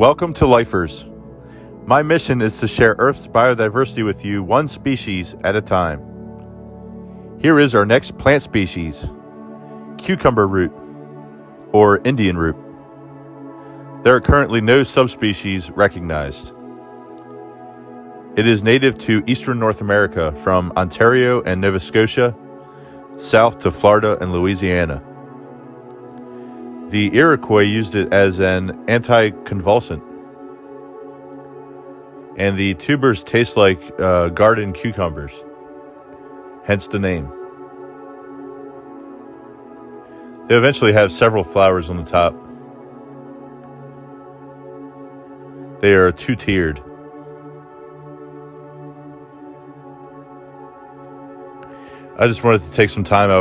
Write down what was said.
Welcome to Lifers. My mission is to share Earth's biodiversity with you one species at a time. Here is our next plant species, cucumber root, or Indian root. There are currently no subspecies recognized. It is native to eastern North America from Ontario and Nova Scotia, south to Florida and Louisiana. The Iroquois used it as an anticonvulsant, and the tubers taste like garden cucumbers, hence the name. They eventually have several flowers on the top. They are two-tiered. I just wanted to take some time out